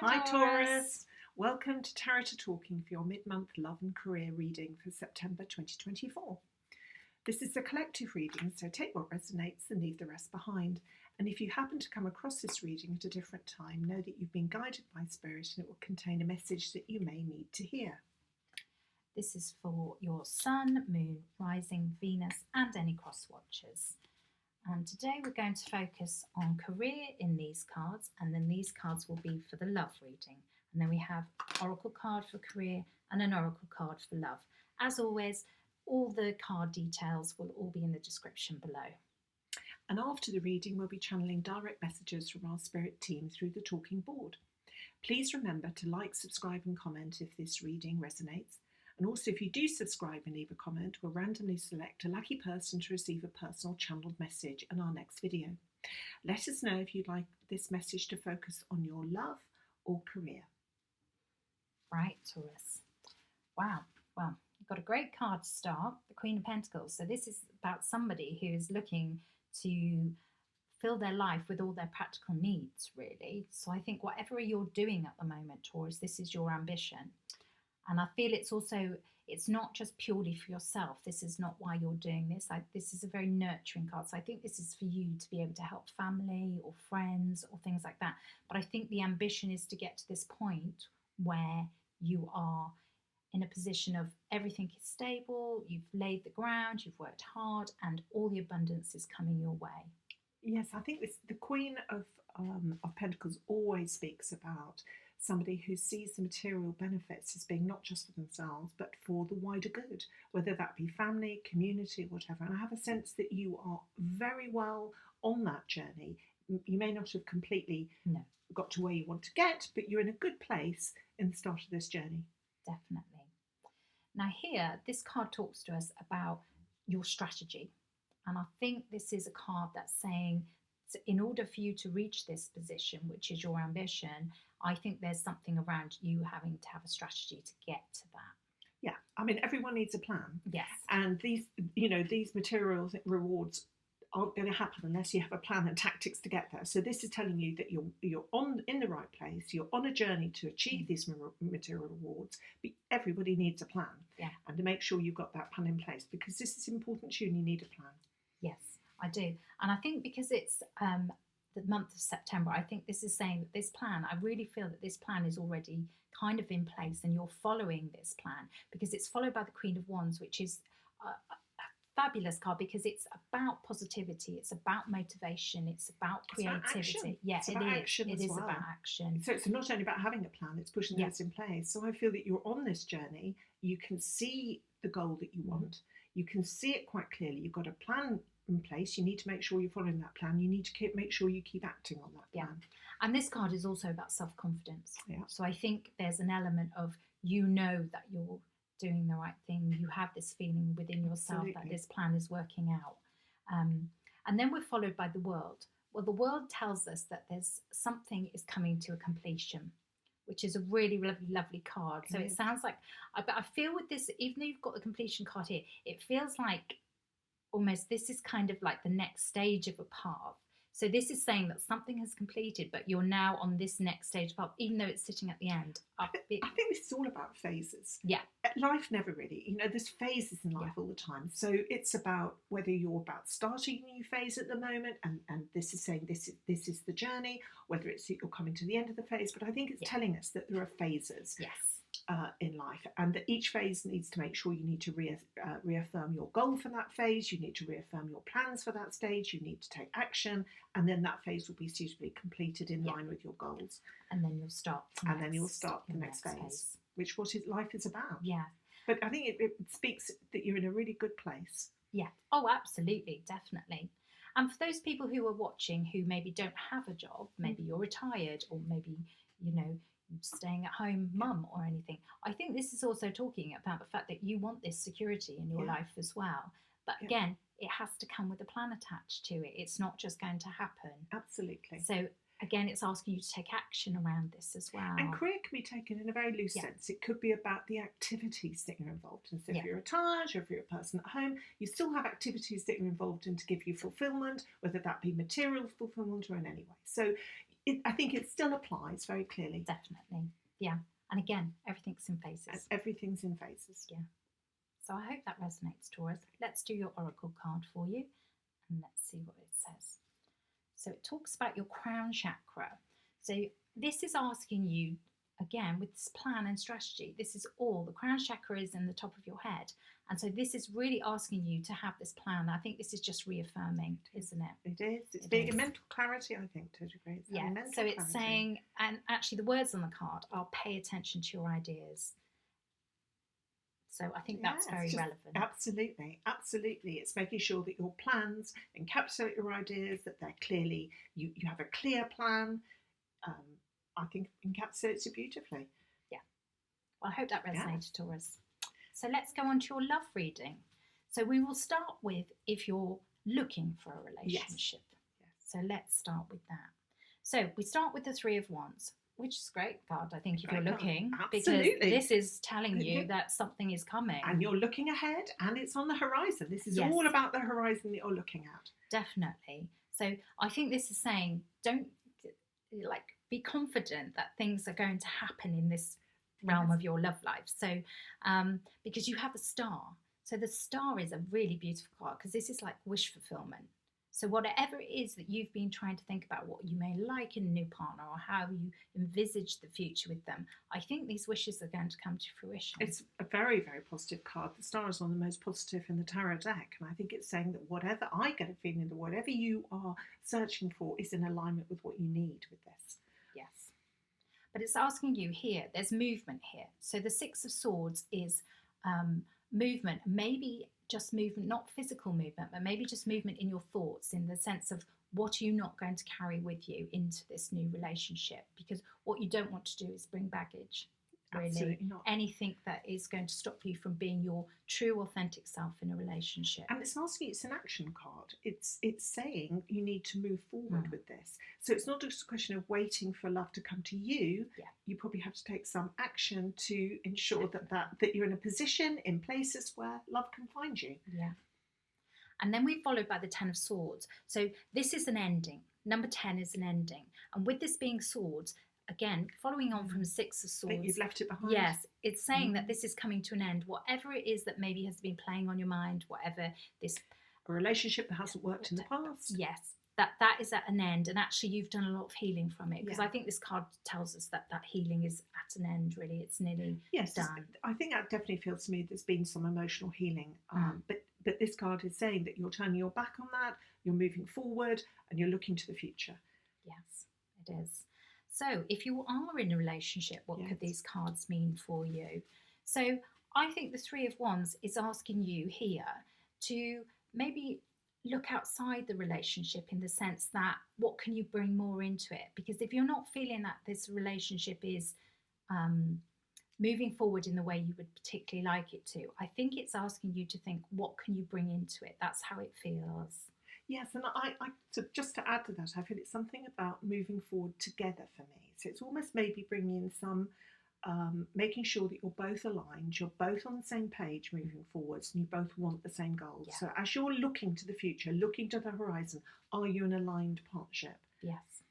Hi Taurus! Welcome to Tarot Talking for your mid-month love and career reading for September 2024. This is a collective reading, so take what resonates and leave the rest behind. And if you happen to come across this reading at a different time, know that you've been guided by Spirit and it will contain a message that you may need to hear. This is for your Sun, Moon, Rising, Venus and any cross watchers. And today we're going to focus on career in these cards, and then these cards will be for the love reading. And then we have oracle card for career and an oracle card for love. As always, all the card details will all be in the description below. And after the reading, we'll be channeling direct messages from our Spirit team through the talking board. Please remember to like, subscribe and comment if this reading resonates. And also, if you do subscribe and leave a comment, we'll randomly select a lucky person to receive a personal channeled message in our next video. Let us know if you'd like this message to focus on your love or career. Right, Taurus. Wow. Well, you've got a great card to start, the Queen of Pentacles. So this is about somebody who is looking to fill their life with all their practical needs, really. So I think whatever you're doing at the moment, Taurus, this is your ambition. And I feel it's not just purely for yourself. This is not why you're doing this. This is a very nurturing card. So I think this is for you to be able to help family or friends or things like that. But I think the ambition is to get to this point where you are in a position of everything is stable, you've laid the ground, you've worked hard, and all the abundance is coming your way. Yes, I think the Queen of Pentacles always speaks about somebody who sees the material benefits as being not just for themselves, but for the wider good, whether that be family, community, whatever. And I have a sense that you are very well on that journey. You may not have completely got to where you want to get, but you're in a good place in the start of this journey. Definitely. Now here, this card talks to us about your strategy. And I think this is a card that's saying, in order for you to reach this position, which is your ambition, I think there's something around you having to have a strategy to get to that. Yeah, I mean, everyone needs a plan. Yes. And these material rewards aren't going to happen unless you have a plan and tactics to get there. So this is telling you that you're in the right place, you're on a journey to achieve these material rewards, but everybody needs a plan. Yeah. And to make sure you've got that plan in place, because this is important to you and you need a plan. Yes, I do. And I think because it's the month of September, I think this is saying that this plan, I really feel that this plan is already kind of in place and you're following this plan, because it's followed by the Queen of Wands, which is a fabulous card because it's about positivity, it's about motivation, it's about creativity. It's about action. It is about action. So it's not only about having a plan, it's pushing those in place. So I feel that you're on this journey, you can see the goal that you want, you can see it quite clearly, you've got a plan in place, you need to make sure you're following that plan, you need to make sure you keep acting on that plan. And this card is also about self-confidence. So I think there's an element of, you know, that you're doing the right thing, you have this feeling within yourself that this plan is working out. And then we're followed by the world. Well, the world tells us that there's something is coming to a completion, which is a really lovely card. So it sounds like, I feel with this, even though you've got the completion card here, it feels like almost this is kind of like the next stage of a path. So this is saying that something has completed, but you're now on this next stage of path, even though it's sitting at the end. I think this is all about phases. Yeah. Life never really, there's phases in life all the time. So it's about whether you're about starting a new phase at the moment, and this is saying this is the journey, whether it's you're coming to the end of the phase. But I think it's telling us that there are phases. Yes. In life, and that each phase needs to make sure you need to reaffirm your goal for that phase, you need to reaffirm your plans for that stage, you need to take action, and then that phase will be suitably completed in line with your goals. And then you'll start the next phase, which life is about. Yeah. But I think it speaks that you're in a really good place. Yeah. Oh, absolutely, definitely. And for those people who are watching who maybe don't have a job, maybe you're retired, or maybe, staying at home mum or anything, I think this is also talking about the fact that you want this security in your life as well. But again, it has to come with a plan attached to it. It's not just going to happen. Absolutely. So again, it's asking you to take action around this as well. And career can be taken in a very loose sense. It could be about the activities that you're involved in. So if you're retired or if you're a person at home, you still have activities that you're involved in to give you fulfillment, whether that be material fulfillment or in any way. So I think it still applies very clearly. Definitely. Yeah. And again, everything's in phases. Everything's in phases. Yeah. So I hope that resonates, Taurus. Let's do your oracle card for you and let's see what it says. So it talks about your crown chakra. So this is asking you, again, with this plan and strategy, this is all, the crown chakra is in the top of your head. And so this is really asking you to have this plan. I think this is just reaffirming, isn't it? It is. It's being a mental clarity, I think, to a degree. Yeah. So it's saying, and actually the words on the card are pay attention to your ideas. So I think that's very relevant. Absolutely, absolutely. It's making sure that your plans encapsulate your ideas, that they're clearly, you have a clear plan. I think encapsulates it beautifully. Yeah. Well, I hope that resonated, Taurus. So let's go on to your love reading. So we will start with if you're looking for a relationship. Yes. So let's start with that. So we start with the Three of Wands, which is a great card, I think, if you're looking. Absolutely. Because this is telling you that something is coming. And you're looking ahead and it's on the horizon. This is all about the horizon that you're looking at. Definitely. So I think this is saying, don't, be confident that things are going to happen in this realm of your love life. So, because you have a star. So the star is a really beautiful card because this is like wish fulfillment. So whatever it is that you've been trying to think about, what you may like in a new partner or how you envisage the future with them, I think these wishes are going to come to fruition. It's a very, very positive card. The star is one of the most positive in the tarot deck. And I think it's saying that whatever, I get a feeling that whatever you are searching for is in alignment with what you need with this. Yes. But it's asking you here, there's movement here. So the Six of Swords is movement, maybe just movement, not physical movement, but maybe just movement in your thoughts, in the sense of what are you not going to carry with you into this new relationship? Because what you don't want to do is bring baggage, really. Absolutely not. Anything that is going to stop you from being your true, authentic self in a relationship. And it's asking, it's an action card. It's saying you need to move forward with this. So it's not just a question of waiting for love to come to you. Yeah. You probably have to take some action to ensure that you're in a position, in places where love can find you. Yeah. And then we followed by the Ten of Swords. So this is an ending. Number 10 is an ending. And with this being swords, again, following on from Six of Swords. That you've left it behind. Yes, it's saying that this is coming to an end. Whatever it is that maybe has been playing on your mind, whatever this... A relationship that hasn't worked in the past. Yes, that is at an end. And actually you've done a lot of healing from it. Because I think this card tells us that healing is at an end, really. It's nearly done. I think that definitely feels to me there's been some emotional healing. But this card is saying that you're turning your back on that, you're moving forward, and you're looking to the future. Yes, it is. So if you are in a relationship, what could these cards mean for you? So I think the Three of Wands is asking you here to maybe look outside the relationship, in the sense that what can you bring more into it? Because if you're not feeling that this relationship is moving forward in the way you would particularly like it to, I think it's asking you to think, what can you bring into it? That's how it feels. Yes, and so just to add to that, I feel it's something about moving forward together for me. So it's almost maybe bringing in some, making sure that you're both aligned, you're both on the same page moving forwards, and you both want the same goals. Yeah. So as you're looking to the future, looking to the horizon, are you an aligned partnership? Yes.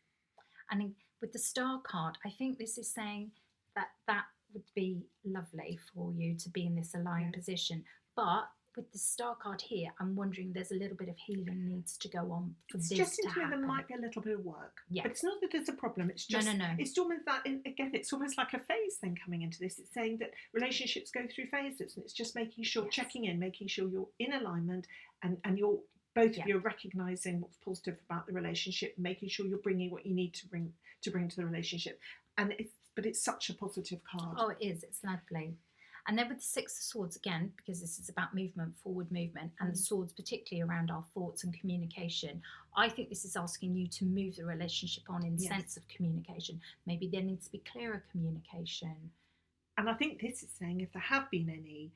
And with the Star card, I think this is saying that would be lovely for you to be in this aligned position. But with the Star card here, I'm wondering there's a little bit of healing needs to go on for this to happen. It's just there might be a little bit of work. Yeah. But it's not that there's a problem. It's just, no. It's almost that, again, it's almost like a phase thing coming into this. It's saying that relationships go through phases, and it's just making sure, checking in, making sure you're in alignment, and you're both of you are recognising what's positive about the relationship, making sure you're bringing what you need to bring to the relationship. But it's such a positive card. Oh, it is. It's lovely. And then with the Six of Swords, again, because this is about movement, forward movement, and the swords particularly around our thoughts and communication, I think this is asking you to move the relationship on in the sense of communication. Maybe there needs to be clearer communication. And I think this is saying if there have been any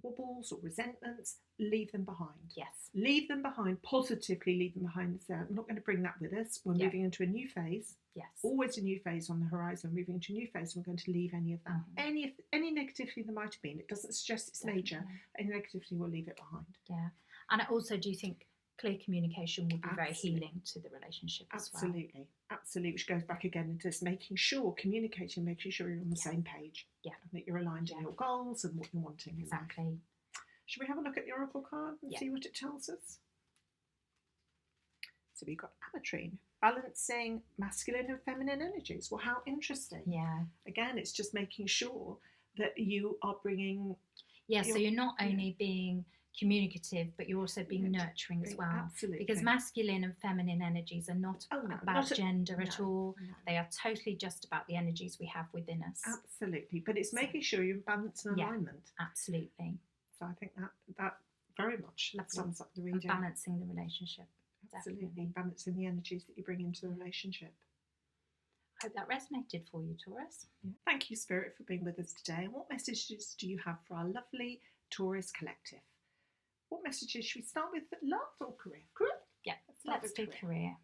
wobbles or resentments, leave them behind. Yes. Leave them behind, positively leave them behind and say, I'm not going to bring that with us. We're moving into a new phase. Yes. Always a new phase on the horizon. We're moving into a new phase, and we're going to leave any of that. Any negativity there might have been. It doesn't suggest it's major. Any negativity, we'll leave it behind. Yeah. And I also do think clear communication will be very Absolutely. healing to the relationship as well. Absolutely, absolutely. Which goes back again into this making sure, communicating, making sure you're on the same page. Yeah. And that you're aligned in your goals and what you're wanting in life. Exactly. Should we have a look at the oracle card and Yeah. see what it tells us? So we've got Ametrine, balancing masculine and feminine energies. Well, how interesting. Yeah. Again, it's just making sure that you are bringing... Yeah, so you're not only being communicative, but you're also being nurturing as well. Absolutely. Because masculine and feminine energies are not about gender at all. No. They are totally just about the energies we have within us. Absolutely. But it's making sure you're in balance and alignment. Absolutely. So I think that very much sums up the reading. And balancing the relationship. Absolutely. Definitely. Balancing the energies that you bring into the relationship. I hope that resonated for you, Taurus. Yeah. Thank you, Spirit, for being with us today. And what messages do you have for our lovely Taurus collective? What messages should we start with? Love or career? Career? Yeah, let's do career.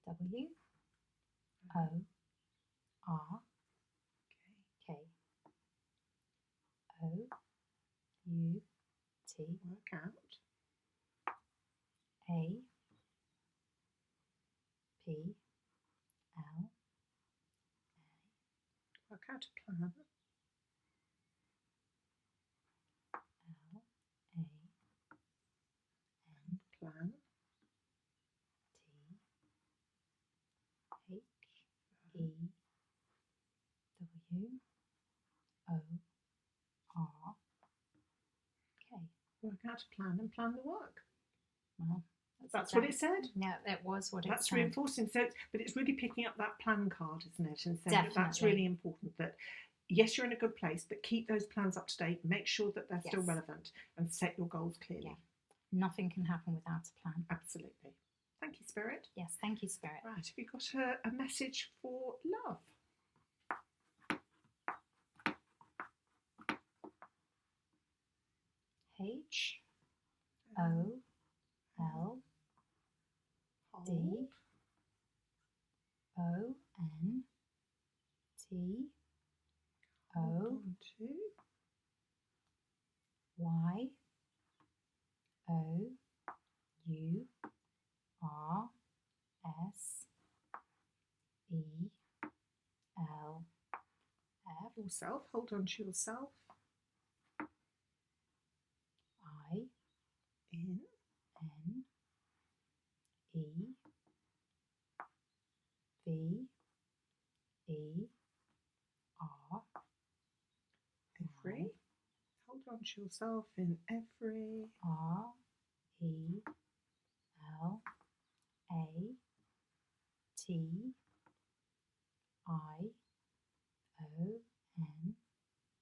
W O R K O U T. Work out. A P L Work out a plan. L A N Plan. T H E W O R K. Work out a plan and plan the work. Well, that's what it said. Yeah, that was what it said. That's reinforcing. So, but it's really picking up that plan card, isn't it? And saying that that's really important. That yes, you're in a good place, but keep those plans up to date. Make sure that they're still relevant, and set your goals clearly. Yeah. Nothing can happen without a plan. Absolutely. Thank you, Spirit. Yes, thank you, Spirit. Right, have you got a message for love? H O L D O N T O Y O U R S E L F. Yourself, hold on to yourself. I N E V E R. Every. Hold on to yourself in every. R E L A T I O N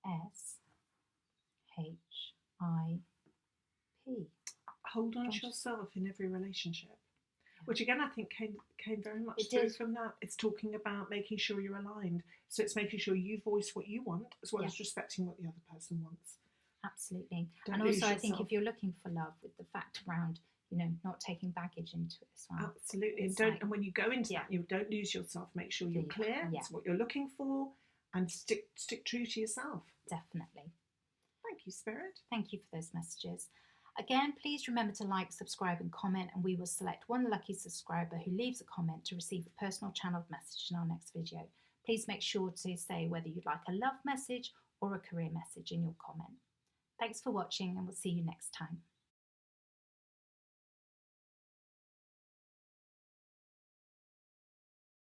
S H I P. Hold on to yourself in every relationship. Which again I think came very much It through did. from that. It's talking about making sure you're aligned. So it's making sure you voice what you want as well as respecting what the other person wants. Absolutely. Don't and lose also I think yourself. if you're looking for love, with the fact around, not taking baggage into it as well. Absolutely. It's And when you go into that, you don't lose yourself. Make sure you're clear. It's what you're looking for, and stick true to yourself. Definitely. Thank you, Spirit. Thank you for those messages. Again, please remember to like, subscribe and comment, and we will select one lucky subscriber who leaves a comment to receive a personal channeled message in our next video. Please make sure to say whether you'd like a love message or a career message in your comment. Thanks for watching, and we'll see you next time.